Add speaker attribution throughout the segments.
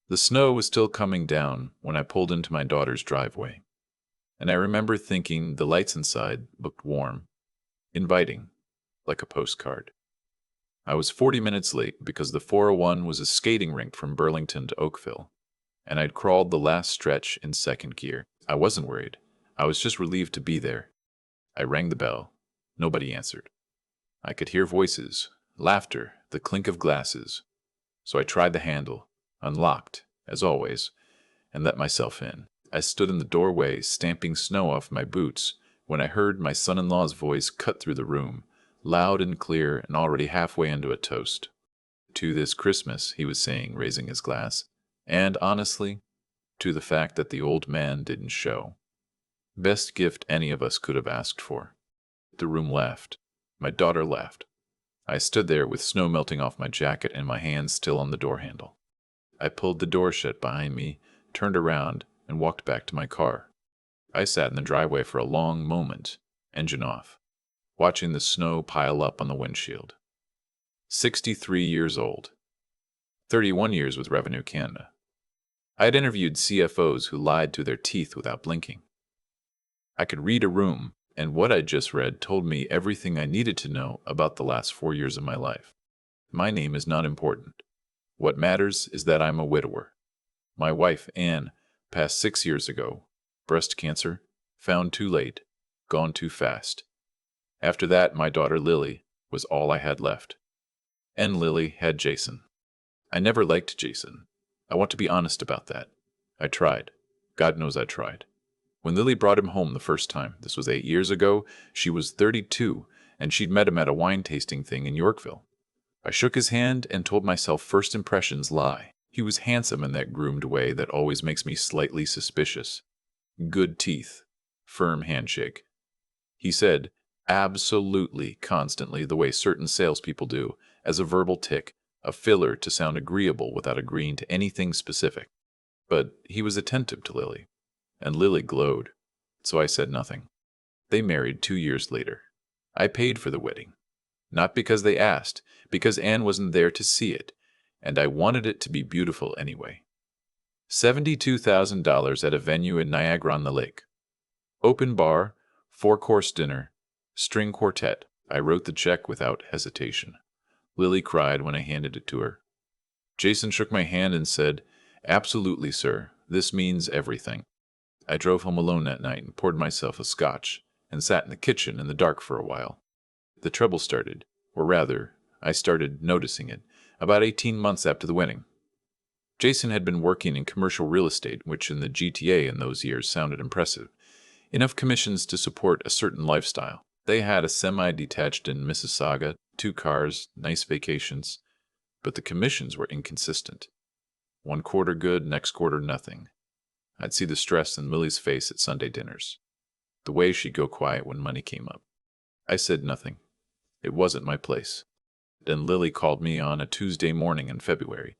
Speaker 1: The snow was still coming down when I pulled into my daughter's driveway, and I remember thinking the lights inside looked warm, inviting, like a postcard. I was 40 minutes late because the 401 was a skating rink from Burlington to Oakville, and I'd crawled the last stretch in second gear. I wasn't worried. I was just relieved to be there. I rang the bell. Nobody answered. I could hear voices, laughter, the clink of glasses. So I tried the handle, unlocked, as always, and let myself in. I stood in the doorway, stamping snow off my boots, when I heard my son-in-law's voice cut through the room, loud and clear and already halfway into a toast. To this Christmas, he was saying, raising his glass, and, honestly, to the fact that the old man didn't show. Best gift any of us could have asked for. The room laughed. My daughter laughed. I stood there with snow melting off my jacket and my hands still on the door handle. I pulled the door shut behind me, turned around, and walked back to my car. I sat in the driveway for a long moment, engine off, watching the snow pile up on the windshield. 63 years old. 31 years with Revenue Canada. I had interviewed CFOs who lied to their teeth without blinking. I could read a room, and what I'd just read told me everything I needed to know about the last 4 years of my life. My name is not important. What matters is that I'm a widower. My wife, Anne, passed 6 years ago. Breast cancer, found too late, gone too fast. After that, my daughter Lily was all I had left. And Lily had Jason. I never liked Jason. I want to be honest about that. I tried. God knows I tried. When Lily brought him home the first time, this was 8 years ago, she was 32, and she'd met him at a wine tasting thing in Yorkville. I shook his hand and told myself first impressions lie. He was handsome in that groomed way that always makes me slightly suspicious. Good teeth. Firm handshake. He said, absolutely, constantly, the way certain salespeople do, as a verbal tick, a filler to sound agreeable without agreeing to anything specific. But he was attentive to Lily, and Lily glowed, so I said nothing. They married 2 years later. I paid for the wedding. Not because they asked, because Anne wasn't there to see it, and I wanted it to be beautiful anyway. $72,000 at a venue in Niagara-on-the-Lake. Open bar, 4-course dinner, string quartet. I wrote the check without hesitation. Lily cried when I handed it to her. Jason shook my hand and said, "Absolutely, sir. This means everything." I drove home alone that night and poured myself a scotch and sat in the kitchen in the dark for a while. The trouble started, or rather, I started noticing it, about 18 months after the wedding. Jason had been working in commercial real estate, which in the GTA in those years sounded impressive. Enough commissions to support a certain lifestyle. They had a semi-detached in Mississauga, 2 cars, nice vacations, but the commissions were inconsistent. 1 quarter good, next quarter nothing. I'd see the stress in Lily's face at Sunday dinners, the way she'd go quiet when money came up. I said nothing. It wasn't my place. Then Lily called me on a Tuesday morning in February.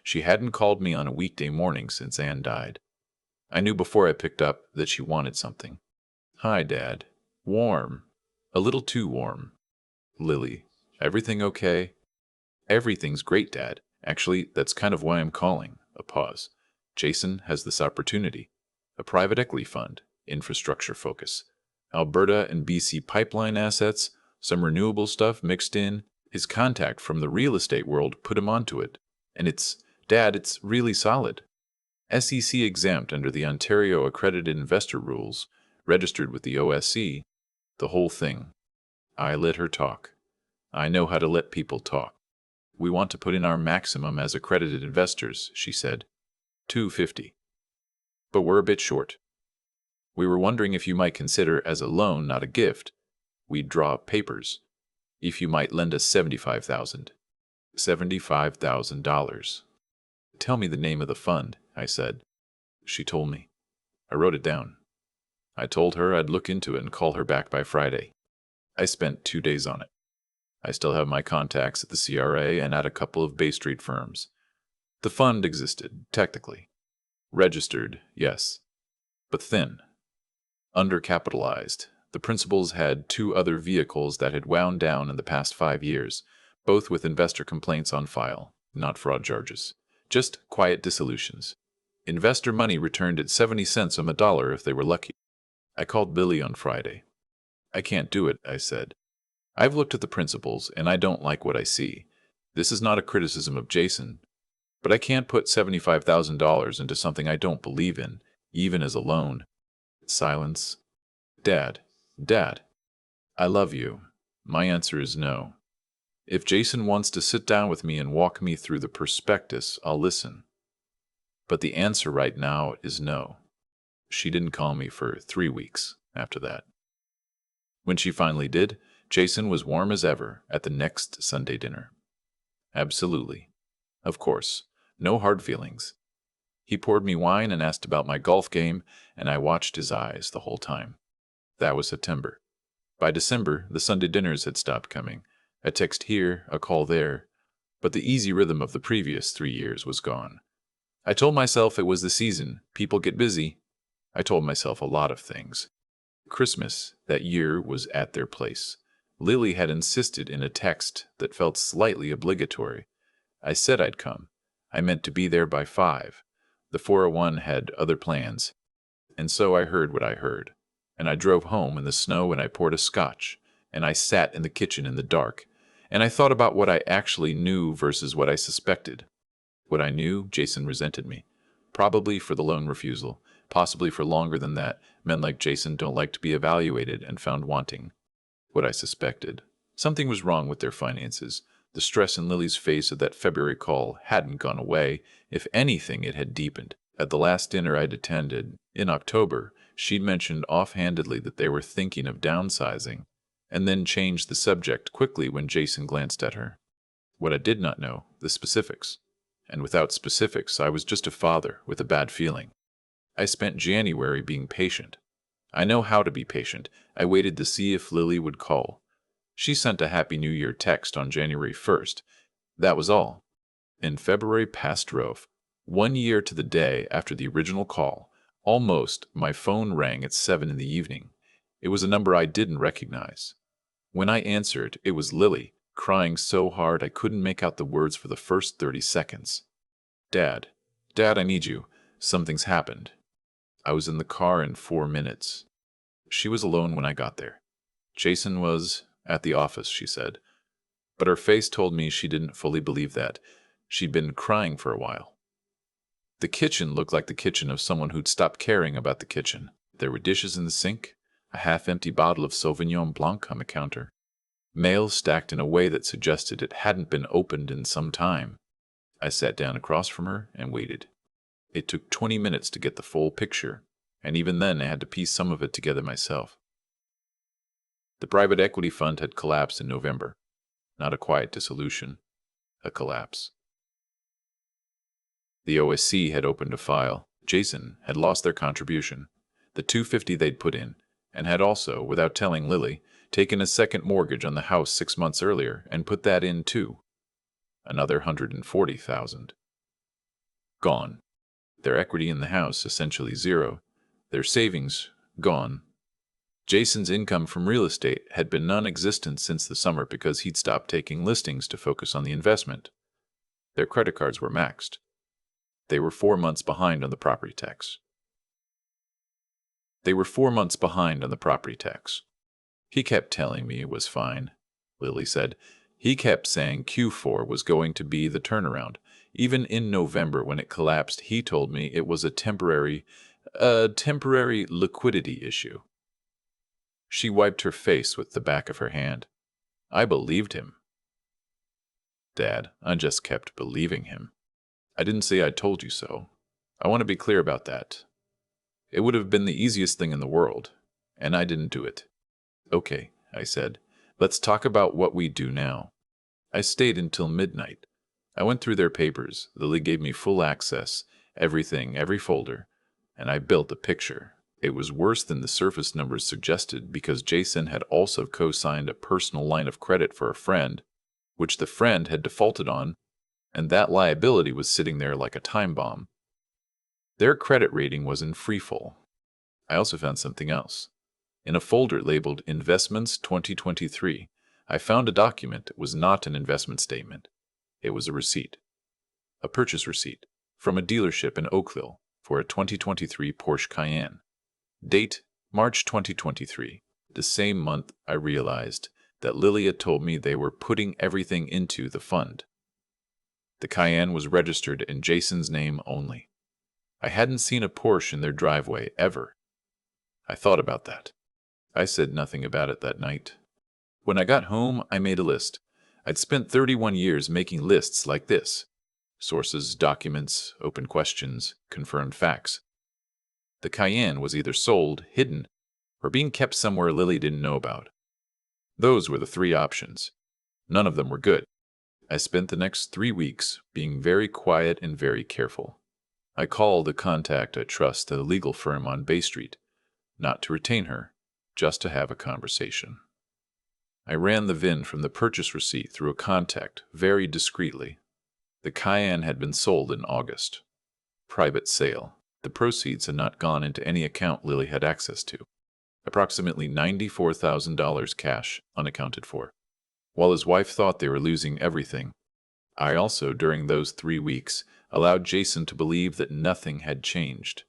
Speaker 1: She hadn't called me on a weekday morning since Anne died. I knew before I picked up that she wanted something. "Hi, Dad. Warm. A little too warm." Lily, "Everything okay?" "Everything's great, Dad. Actually, that's kind of why I'm calling." A pause. "Jason has this opportunity. A private equity fund, infrastructure focus. Alberta and BC pipeline assets, some renewable stuff mixed in. His contact from the real estate world put him onto it. And Dad, it's really solid. SEC exempt under the Ontario Accredited Investor Rules, registered with the OSC, the whole thing." I let her talk. I know how to let people talk. "We want to put in our maximum as accredited investors," she said. $250. "But we're a bit short. We were wondering if you might consider as a loan, not a gift. We'd draw up papers. If you might lend us $75,000. $75,000. "Tell me the name of the fund," I said. She told me. I wrote it down. I told her I'd look into it and call her back by Friday. I spent 2 days on it. I still have my contacts at the CRA and at a couple of Bay Street firms. The fund existed, technically. Registered, yes. But thin. Undercapitalized. The principals had 2 other vehicles that had wound down in the past 5 years, both with investor complaints on file, not fraud charges. Just quiet dissolutions. Investor money returned at 70 cents on the dollar if they were lucky. I called Billy on Friday. I can't do it, I said. I've looked at the principles, and I don't like what I see. This is not a criticism of Jason, but I can't put $75,000 into something I don't believe in, even as a loan. Silence. Dad. Dad. I love you. My answer is no. If Jason wants to sit down with me and walk me through the prospectus, I'll listen. But the answer right now is no. She didn't call me for 3 weeks after that. When she finally did, Jason was warm as ever at the next Sunday dinner. Absolutely. Of course. No hard feelings. He poured me wine and asked about my golf game, and I watched his eyes the whole time. That was September. By December, the Sunday dinners had stopped coming. A text here, a call there. But the easy rhythm of the previous 3 years was gone. I told myself it was the season. People get busy. I told myself a lot of things. Christmas that year was at their place. Lily had insisted in a text that felt slightly obligatory. I said I'd come. I meant to be there by 5. The 401 had other plans. And so I heard what I heard. And I drove home in the snow and I poured a scotch. And I sat in the kitchen in the dark. And I thought about what I actually knew versus what I suspected. What I knew, Jason resented me. Probably for the loan refusal. Possibly for longer than that. Men like Jason don't like to be evaluated and found wanting. What I suspected. Something was wrong with their finances. The stress in Lily's face of that February call hadn't gone away. If anything, it had deepened. At the last dinner I'd attended, in October, she'd mentioned offhandedly that they were thinking of downsizing, and then changed the subject quickly when Jason glanced at her. What I did not know, the specifics. And without specifics, I was just a father with a bad feeling. I spent January being patient. I know how to be patient. I waited to see if Lily would call. She sent a Happy New Year text on January 1st. That was all. In February past drove. 1 year to the day after the original call. Almost, my phone rang at 7 in the evening. It was a number I didn't recognize. When I answered, it was Lily, crying so hard I couldn't make out the words for the first 30 seconds. Dad. Dad, I need you. Something's happened. I was in the car in 4 minutes. She was alone when I got there. Jason was at the office, she said. But her face told me she didn't fully believe that. She'd been crying for a while. The kitchen looked like the kitchen of someone who'd stopped caring about the kitchen. There were dishes in the sink, a half-empty bottle of Sauvignon Blanc on the counter. Mail stacked in a way that suggested it hadn't been opened in some time. I sat down across from her and waited. It took 20 minutes to get the full picture, and even then I had to piece some of it together myself. The private equity fund had collapsed in November. Not a quiet dissolution, a collapse. The OSC had opened a file. Jason had lost their contribution, the $250 they'd put in, and had also, without telling Lily, taken a second mortgage on the house 6 months earlier and put that in too. Another $140,000. Gone. Their equity in the house essentially zero. Their savings gone. Jason's income from real estate had been non-existent since the summer because he'd stopped taking listings to focus on the investment. Their credit cards were maxed. They were 4 months behind on the property tax. He kept telling me it was fine, Lily said. He kept saying Q4 was going to be the turnaround. Even in November when it collapsed, he told me it was a temporary liquidity issue. She wiped her face with the back of her hand. I believed him. Dad, I just kept believing him. I didn't say I told you so. I want to be clear about that. It would have been the easiest thing in the world, and I didn't do it. Okay, I said. Let's talk about what we do now. I stayed until midnight. I went through their papers. Lily gave me full access, everything, every folder, and I built a picture. It was worse than the surface numbers suggested because Jason had also co-signed a personal line of credit for a friend, which the friend had defaulted on, and that liability was sitting there like a time bomb. Their credit rating was in freefall. I also found something else. In a folder labeled Investments 2023, I found a document that was not an investment statement. It was a receipt. A purchase receipt from a dealership in Oakville for a 2023 Porsche Cayenne. Date, March 2023. The same month, I realized that Lily had told me they were putting everything into the fund. The Cayenne was registered in Jason's name only. I hadn't seen a Porsche in their driveway ever. I thought about that. I said nothing about it that night. When I got home, I made a list. I'd spent 31 years making lists like this. Sources, documents, open questions, confirmed facts. The Cayenne was either sold, hidden, or being kept somewhere Lily didn't know about. Those were the three options. None of them were good. I spent the next 3 weeks being very quiet and very careful. I called a contact I trust at a legal firm on Bay Street, not to retain her, just to have a conversation. I ran the VIN from the purchase receipt through a contact very discreetly. The Cayenne had been sold in August. Private sale. The proceeds had not gone into any account Lily had access to. Approximately $94,000 cash, unaccounted for. While his wife thought they were losing everything, I also, during those 3 weeks, allowed Jason to believe that nothing had changed.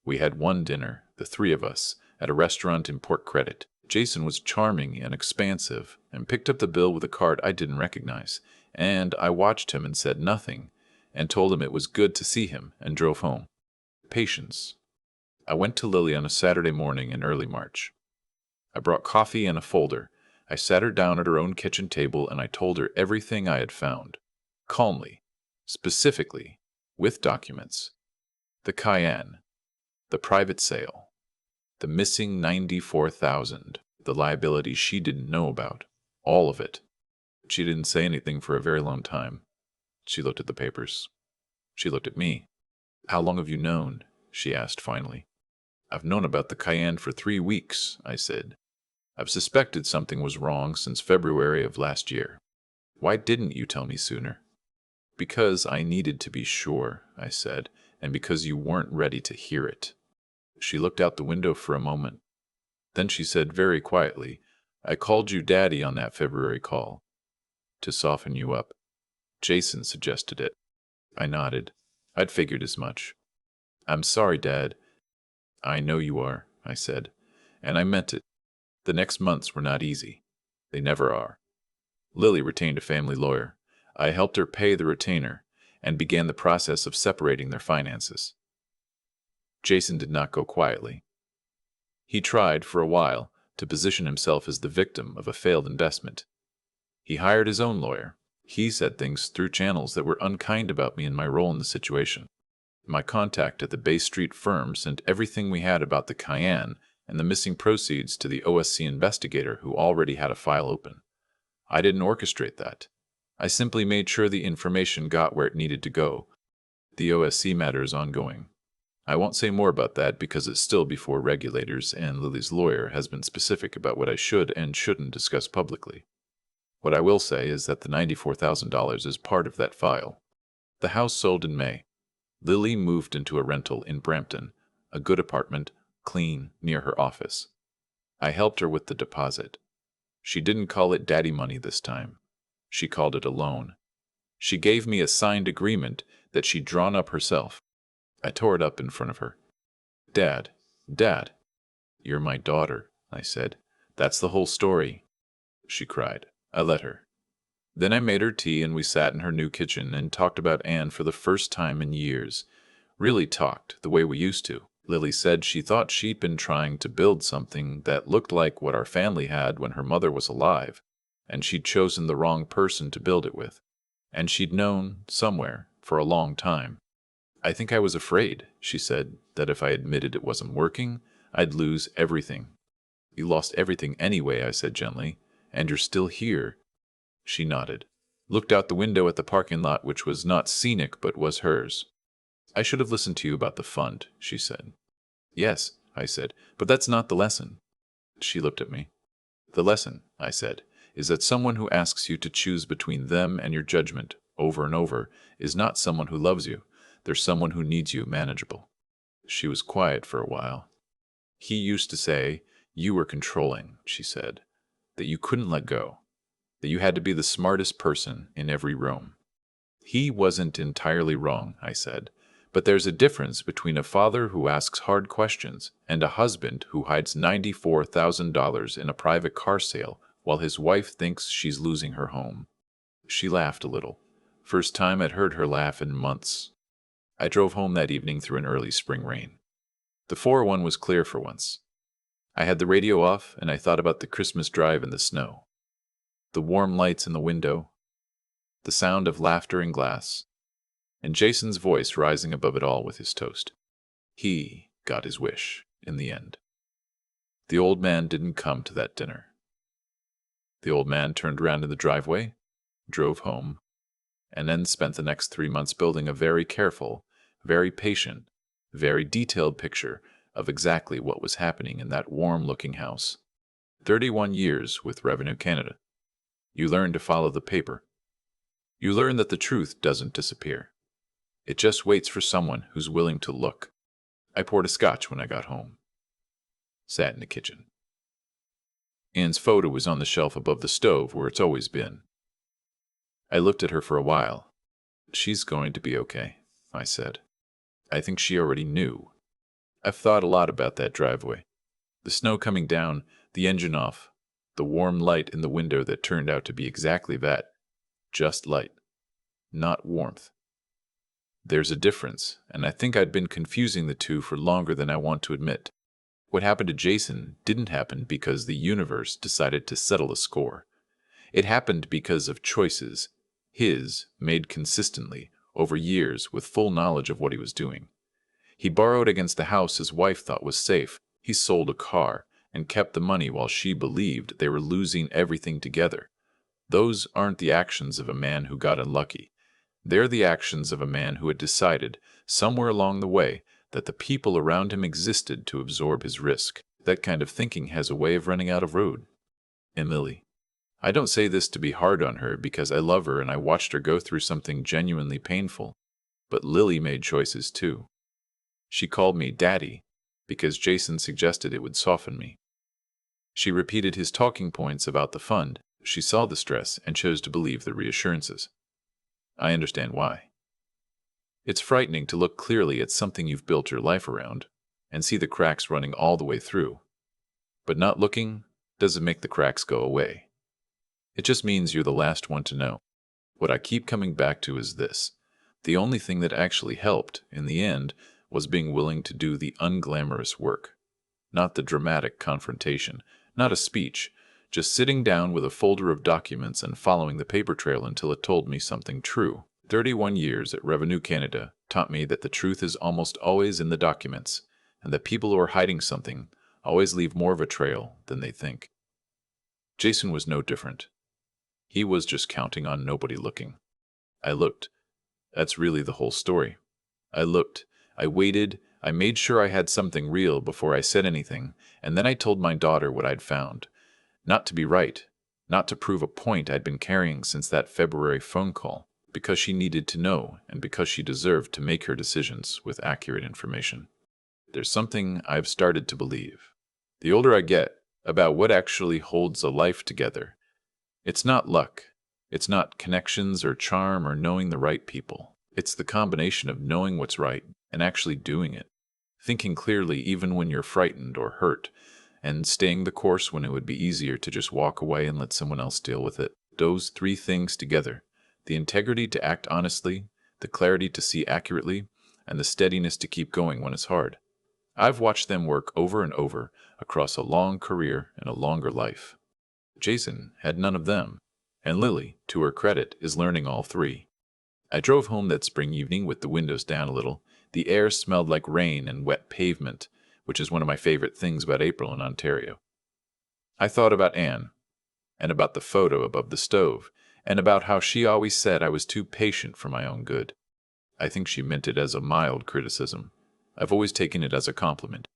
Speaker 1: We had one dinner, the three of us, at a restaurant in Port Credit. Jason was charming and expansive, and picked up the bill with a card I didn't recognize, and I watched him and said nothing, and told him it was good to see him, and drove home. Patience. I went to Lily on a Saturday morning in early March. I brought coffee and a folder. I sat her down at her own kitchen table, and I told her everything I had found. Calmly, specifically, with documents. The Cayenne, the private sale, the missing $94,000, the liability she didn't know about, all of it. She didn't say anything for a very long time. She looked at the papers. She looked at me. "How long have you known?" she asked finally. "I've known about the Cayenne for 3 weeks," I said. "I've suspected something was wrong since February of last year. Why didn't you tell me sooner?" "Because I needed to be sure," I said, "and because you weren't ready to hear it." She looked out the window for a moment. Then she said very quietly, "I called you Daddy on that February call." "To soften you up." "Jason suggested it." I nodded. I'd figured as much. "I'm sorry, Dad." "I know you are," I said, and I meant it. The next months were not easy. They never are. Lily retained a family lawyer. I helped her pay the retainer and began the process of separating their finances. Jason did not go quietly. He tried, for a while, to position himself as the victim of a failed investment. He hired his own lawyer. He said things through channels that were unkind about me and my role in the situation. My contact at the Bay Street firm sent everything we had about the Cayenne and the missing proceeds to the OSC investigator who already had a file open. I didn't orchestrate that. I simply made sure the information got where it needed to go. The OSC matter is ongoing. I won't say more about that because it's still before regulators, and Lily's lawyer has been specific about what I should and shouldn't discuss publicly. What I will say is that the $94,000 is part of that file. The house sold in May. Lily moved into a rental in Brampton, a good apartment, clean, near her office. I helped her with the deposit. She didn't call it daddy money this time. She called it a loan. She gave me a signed agreement that she'd drawn up herself. I tore it up in front of her. "Dad, Dad." "You're my daughter," I said. "That's the whole story." She cried. I let her. Then I made her tea and we sat in her new kitchen and talked about Anne for the first time in years. Really talked, the way we used to. Lily said she thought she'd been trying to build something that looked like what our family had when her mother was alive, and she'd chosen the wrong person to build it with. And she'd known, somewhere, for a long time. "I think I was afraid," she said, "that if I admitted it wasn't working, I'd lose everything." "You lost everything anyway," I said gently, "and you're still here." She nodded, looked out the window at the parking lot, which was not scenic but was hers. "I should have listened to you about the fund," she said. "Yes," I said, "but that's not the lesson." She looked at me. "The lesson," I said, "is that someone who asks you to choose between them and your judgment, over and over, is not someone who loves you. They're someone who needs you manageable." She was quiet for a while. "He used to say you were controlling," she said, "that you couldn't let go, that you had to be the smartest person in every room." He wasn't entirely wrong, I said. But there's a difference between a father who asks hard questions and a husband who hides $94,000 in a private car sale while his wife thinks she's losing her home. She laughed a little. First time I'd heard her laugh in months. I drove home that evening through an early spring rain. The 401 was clear for once. I had the radio off, and I thought about the Christmas drive in the snow. The warm lights in the window, the sound of laughter in glass, and Jason's voice rising above it all with his toast. He got his wish in the end. The old man didn't come to that dinner. The old man turned around in the driveway, drove home, and then spent the next 3 months building a very careful, very patient, very detailed picture of exactly what was happening in that warm-looking house. 31 years with Revenue Canada. You learn to follow the paper. You learn that the truth doesn't disappear. It just waits for someone who's willing to look. I poured a scotch when I got home. Sat in the kitchen. Anne's photo was on the shelf above the stove where it's always been. I looked at her for a while. She's going to be okay, I said. I think she already knew. I've thought a lot about that driveway. The snow coming down, the engine off, the warm light in the window that turned out to be exactly that. Just light. Not warmth. There's a difference, and I think I'd been confusing the two for longer than I want to admit. What happened to Jason didn't happen because the universe decided to settle a score. It happened because of choices, his, made consistently, over years, with full knowledge of what he was doing. He borrowed against the house his wife thought was safe. He sold a car and kept the money while she believed they were losing everything together. Those aren't the actions of a man who got unlucky. They're the actions of a man who had decided, somewhere along the way, that the people around him existed to absorb his risk. That kind of thinking has a way of running out of road. And Lily. I don't say this to be hard on her because I love her and I watched her go through something genuinely painful. But Lily made choices too. She called me Daddy because Jason suggested it would soften me. She repeated his talking points about the fund. She saw the stress and chose to believe the reassurances. I understand why. It's frightening to look clearly at something you've built your life around and see the cracks running all the way through. But not looking doesn't make the cracks go away. It just means you're the last one to know. What I keep coming back to is this. The only thing that actually helped, in the end, was being willing to do the unglamorous work. Not the dramatic confrontation, not a speech, just sitting down with a folder of documents and following the paper trail until it told me something true. 31 years at Revenue Canada taught me that the truth is almost always in the documents, and that people who are hiding something always leave more of a trail than they think. Jason was no different. He was just counting on nobody looking. I looked. That's really the whole story. I looked. I waited. I made sure I had something real before I said anything, and then I told my daughter what I'd found. Not to be right, not to prove a point I'd been carrying since that February phone call, because she needed to know and because she deserved to make her decisions with accurate information. There's something I've started to believe. The older I get, about what actually holds a life together. It's not luck. It's not connections or charm or knowing the right people. It's the combination of knowing what's right and actually doing it. Thinking clearly even when you're frightened or hurt, and staying the course when it would be easier to just walk away and let someone else deal with it. Those three things together, the integrity to act honestly, the clarity to see accurately, and the steadiness to keep going when it's hard. I've watched them work over and over across a long career and a longer life. Jason had none of them, and Lily, to her credit, is learning all three. I drove home that spring evening with the windows down a little. The air smelled like rain and wet pavement, which is one of my favorite things about April in Ontario. I thought about Anne, and about the photo above the stove, and about how she always said I was too patient for my own good. I think she meant it as a mild criticism. I've always taken it as a compliment.